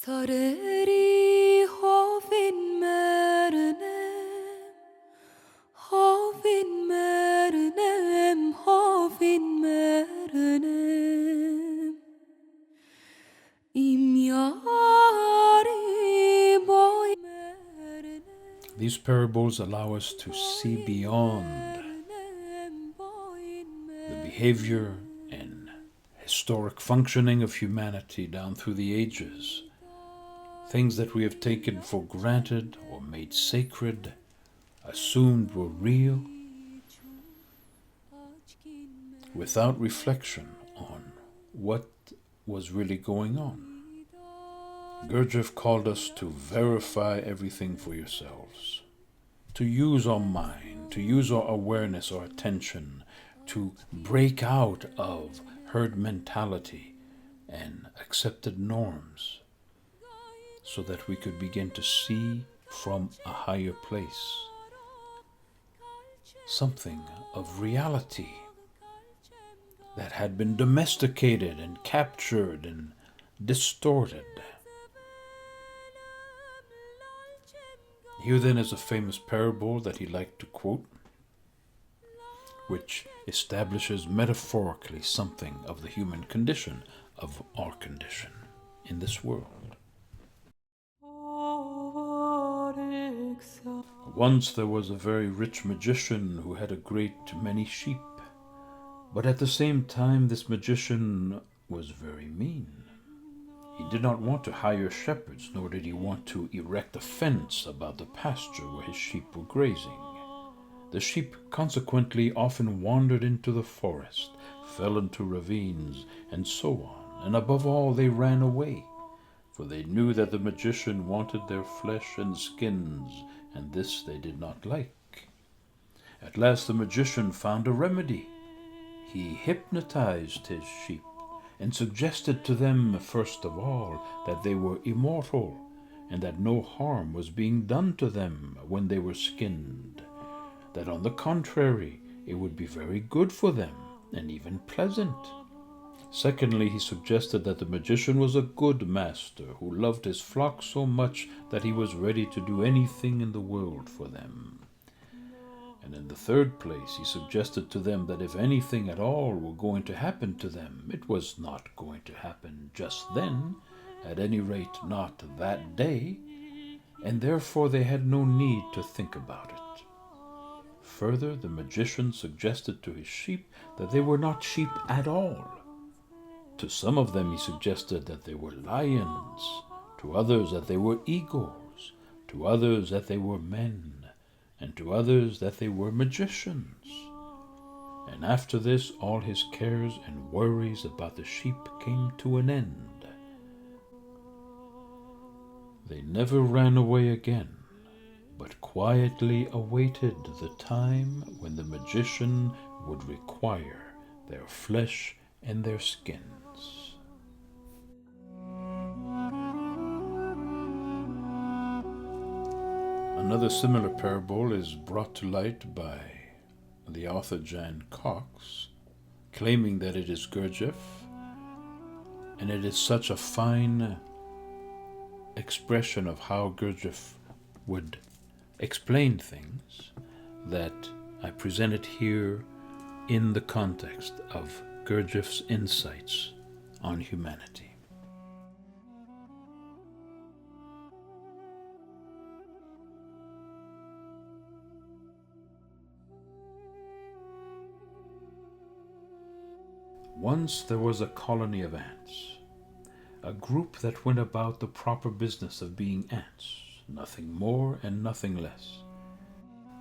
Tareri hovin mernem, hovin mernem, hovin mernem. Imyari boy mernem. These parables allow us to see beyond the behavior and historic functioning of humanity down through the ages. Things that we have taken for granted or made sacred, assumed were real, without reflection on what was really going on. Gurdjieff called us to verify everything for yourselves, to use our mind, to use our awareness, our attention, to break out of herd mentality and accepted norms, so that we could begin to see from a higher place something of reality that had been domesticated and captured and distorted. Here then is a famous parable that he liked to quote, which establishes metaphorically something of the human condition, of our condition in this world. Once there was a very rich magician who had a great many sheep, but at the same time this magician was very mean. He did not want to hire shepherds, nor did he want to erect a fence about the pasture where his sheep were grazing. The sheep consequently often wandered into the forest, fell into ravines, and so on, and above all they ran away, for they knew that the magician wanted their flesh and skins, and this they did not like. At last the magician found a remedy. He hypnotized his sheep and suggested to them, first of all, that they were immortal, and that no harm was being done to them when they were skinned, that on the contrary, it would be very good for them, and even pleasant. Secondly, he suggested that the magician was a good master who loved his flock so much that he was ready to do anything in the world for them. And in the third place, he suggested to them that if anything at all were going to happen to them, it was not going to happen just then, at any rate not that day, and therefore they had no need to think about it. Further, the magician suggested to his sheep that they were not sheep at all. To some of them he suggested that they were lions, to others that they were eagles, to others that they were men, and to others that they were magicians. And after this, all his cares and worries about the sheep came to an end. They never ran away again, but quietly awaited the time when the magician would require their flesh and their skins. Another similar parable is brought to light by the author Jan Cox, claiming that it is Gurdjieff, and it is such a fine expression of how Gurdjieff would explain things that I present it here in the context of Gurdjieff's insights on humanity. Once there was a colony of ants, a group that went about the proper business of being ants, nothing more and nothing less.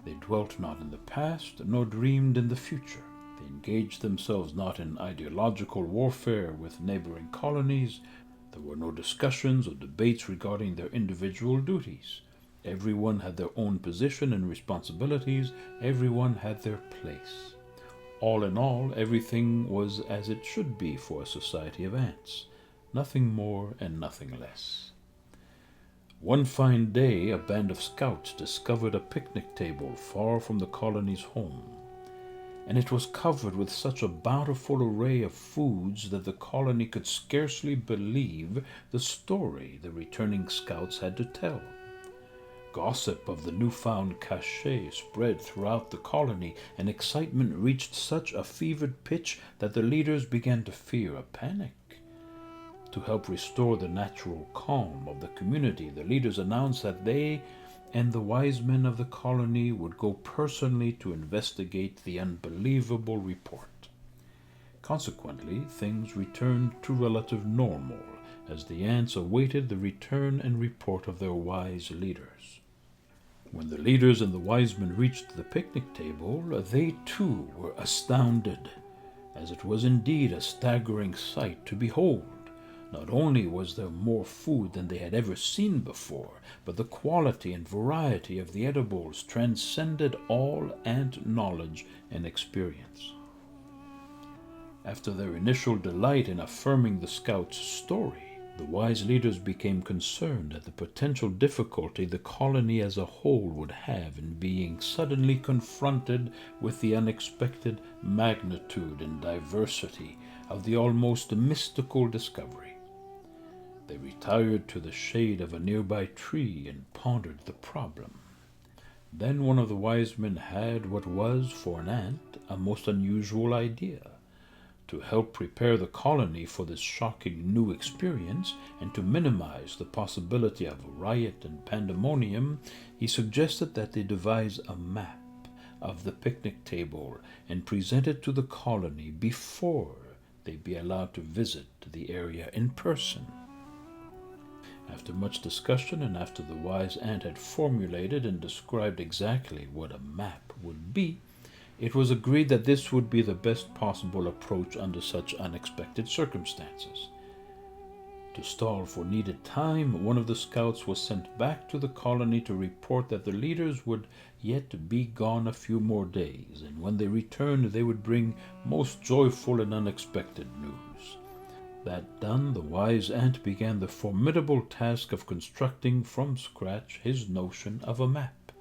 They dwelt not in the past, nor dreamed in the future. They engaged themselves not in ideological warfare with neighboring colonies. There were no discussions or debates regarding their individual duties. Everyone had their own position and responsibilities. Everyone had their place. All in all, everything was as it should be for a society of ants, nothing more and nothing less. One fine day, a band of scouts discovered a picnic table far from the colony's home. and it was covered with such a bountiful array of foods that the colony could scarcely believe the story the returning scouts had to tell. Gossip of the newfound cachet spread throughout the colony, and excitement reached such a fevered pitch that the leaders began to fear a panic. To help restore the natural calm of the community, the leaders announced that they and the wise men of the colony would go personally to investigate the unbelievable report. Consequently, things returned to relative normal as the ants awaited the return and report of their wise leaders. When the leaders and the wise men reached the picnic table, they too were astounded, as it was indeed a staggering sight to behold. Not only was there more food than they had ever seen before, but the quality and variety of the edibles transcended all ant knowledge and experience. After their initial delight in affirming the scouts' story, the wise leaders became concerned at the potential difficulty the colony as a whole would have in being suddenly confronted with the unexpected magnitude and diversity of the almost mystical discovery. They retired to the shade of a nearby tree and pondered the problem. Then one of the wise men had what was, for an ant, a most unusual idea. To help prepare the colony for this shocking new experience and to minimize the possibility of riot and pandemonium, he suggested that they devise a map of the picnic table and present it to the colony before they be allowed to visit the area in person. After much discussion, and after the wise ant had formulated and described exactly what a map would be, it was agreed that this would be the best possible approach under such unexpected circumstances. To stall for needed time, one of the scouts was sent back to the colony to report that the leaders would yet be gone a few more days, and when they returned they would bring most joyful and unexpected news. That done, the wise ant began the formidable task of constructing from scratch his notion of a map.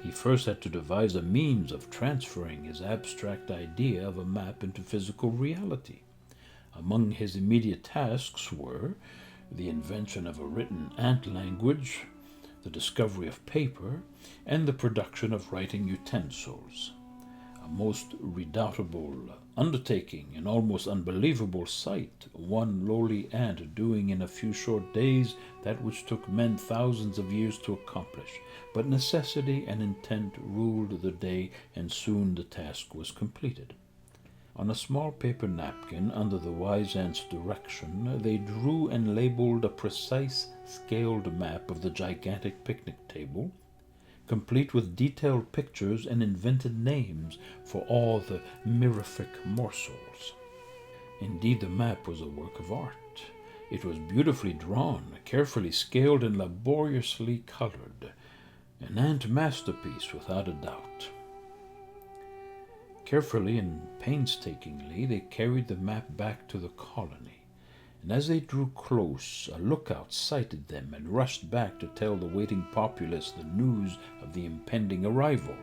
He first had to devise a means of transferring his abstract idea of a map into physical reality. Among his immediate tasks were the invention of a written ant language, the discovery of paper, and the production of writing utensils. A most redoubtable undertaking, an almost unbelievable sight, one lowly ant doing in a few short days that which took men thousands of years to accomplish. But necessity and intent ruled the day, and soon the task was completed. On a small paper napkin, under the wise ant's direction, they drew and labeled a precise scaled map of the gigantic picnic table, complete with detailed pictures and invented names for all the mirific morsels. Indeed, the map was a work of art. It was beautifully drawn, carefully scaled, and laboriously colored. An ant masterpiece, without a doubt. Carefully and painstakingly they carried the map back to the colony, and as they drew close, a lookout sighted them and rushed back to tell the waiting populace the news of the impending arrival.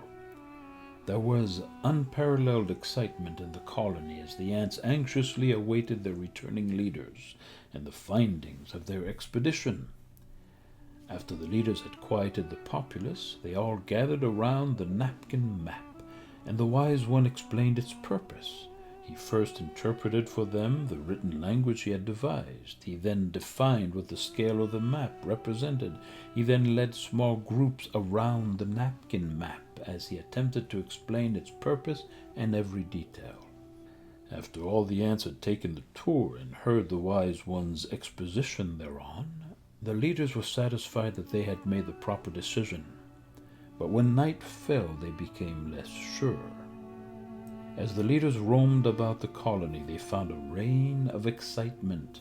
There was unparalleled excitement in the colony as the ants anxiously awaited their returning leaders and the findings of their expedition. After the leaders had quieted the populace, they all gathered around the napkin map, and the wise one explained its purpose. He first interpreted for them the written language he had devised. He then defined what the scale of the map represented. He then led small groups around the napkin map as he attempted to explain its purpose and every detail. After all the ants had taken the tour and heard the wise one's exposition thereon, the leaders were satisfied that they had made the proper decision. But when night fell, they became less sure. As the leaders roamed about the colony, they found a rain of excitement.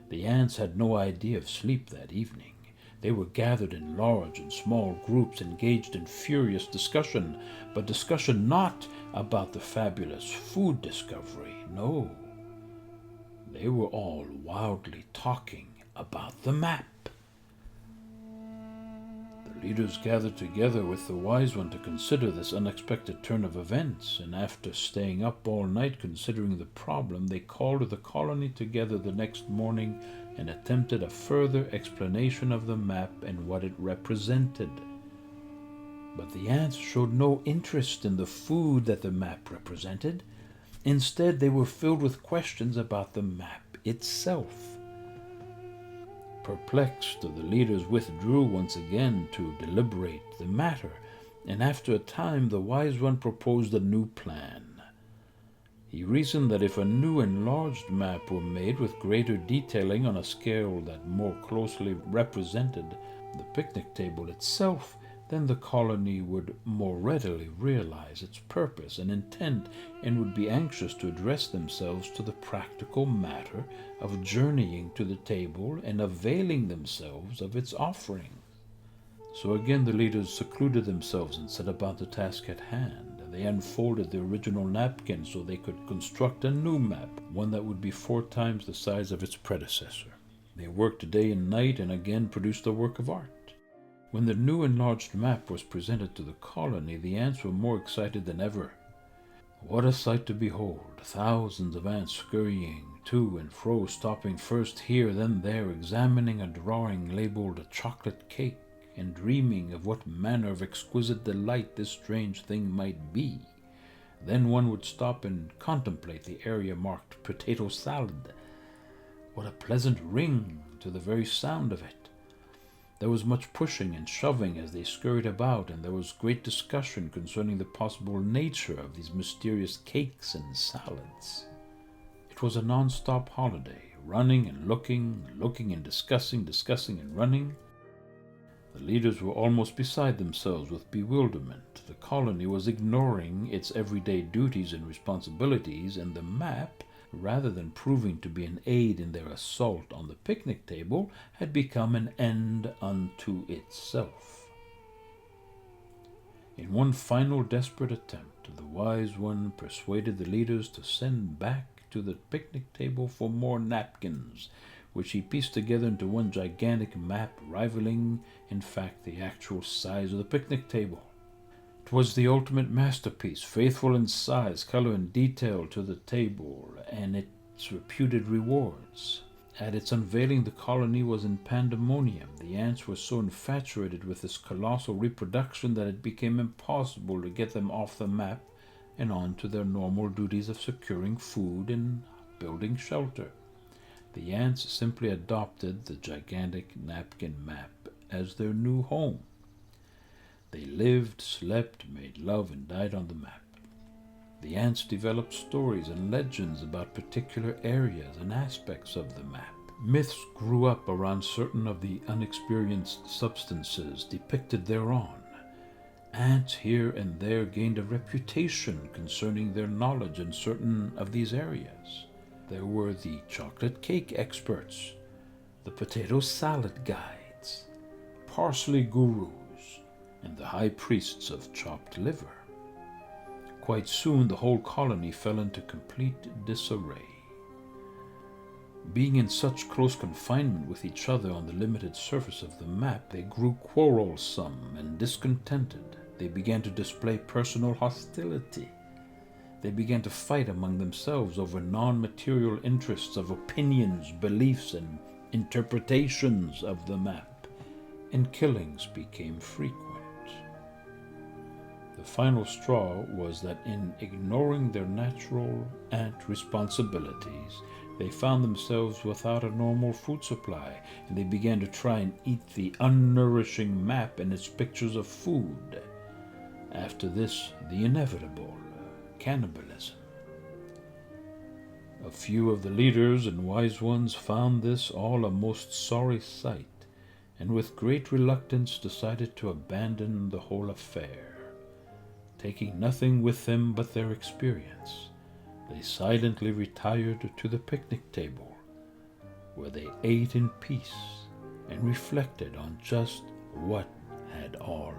The ants had no idea of sleep that evening. They were gathered in large and small groups, engaged in furious discussion, but discussion not about the fabulous food discovery. No, they were all wildly talking about the map. The leaders gathered together with the wise one to consider this unexpected turn of events, and after staying up all night considering the problem, they called the colony together the next morning and attempted a further explanation of the map and what it represented. But the ants showed no interest in the food that the map represented. Instead, they were filled with questions about the map itself. Perplexed, the leaders withdrew once again to deliberate the matter, and after a time the wise one proposed a new plan. He reasoned that if a new enlarged map were made with greater detailing on a scale that more closely represented the picnic table itself, then the colony would more readily realize its purpose and intent and would be anxious to address themselves to the practical matter of journeying to the table and availing themselves of its offering. So again the leaders secluded themselves and set about the task at hand. They unfolded the original napkin so they could construct a new map, one that would be 4 times the size of its predecessor. They worked day and night and again produced a work of art. When the new enlarged map was presented to the colony, the ants were more excited than ever. What a sight to behold! Thousands of ants scurrying to and fro, stopping first here, then there, examining a drawing labeled a chocolate cake, and dreaming of what manner of exquisite delight this strange thing might be. Then one would stop and contemplate the area marked potato salad. What a pleasant ring to the very sound of it! There was much pushing and shoving as they scurried about, and there was great discussion concerning the possible nature of these mysterious cakes and salads. It was a non-stop holiday, running and looking and discussing and running. The leaders were almost beside themselves with bewilderment. The colony was ignoring its everyday duties and responsibilities, and the map, rather than proving to be an aid in their assault on the picnic table, had become an end unto itself. In one final desperate attempt, the wise one persuaded the leaders to send back to the picnic table for more napkins, which he pieced together into one gigantic map, rivaling, in fact, the actual size of the picnic table. It was the ultimate masterpiece, faithful in size, color, and detail to the table, and its reputed rewards. At its unveiling, the colony was in pandemonium. The ants were so infatuated with this colossal reproduction that it became impossible to get them off the map and on to their normal duties of securing food and building shelter. The ants simply adopted the gigantic napkin map as their new home. They lived, slept, made love, and died on the map. The ants developed stories and legends about particular areas and aspects of the map. Myths grew up around certain of the unexperienced substances depicted thereon. Ants here and there gained a reputation concerning their knowledge in certain of these areas. There were the chocolate cake experts, the potato salad guides, parsley gurus, and the high priests of chopped liver. Quite soon the whole colony fell into complete disarray. Being in such close confinement with each other on the limited surface of the map, they grew quarrelsome and discontented. They began to display personal hostility. They began to fight among themselves over non-material interests of opinions, beliefs, and interpretations of the map, and killings became frequent. The final straw was that in ignoring their natural ant responsibilities, they found themselves without a normal food supply, and they began to try and eat the unnourishing map and its pictures of food. After this, the inevitable cannibalism. A few of the leaders and wise ones found this all a most sorry sight, and with great reluctance decided to abandon the whole affair. Taking nothing with them but their experience, they silently retired to the picnic table, where they ate in peace and reflected on just what had all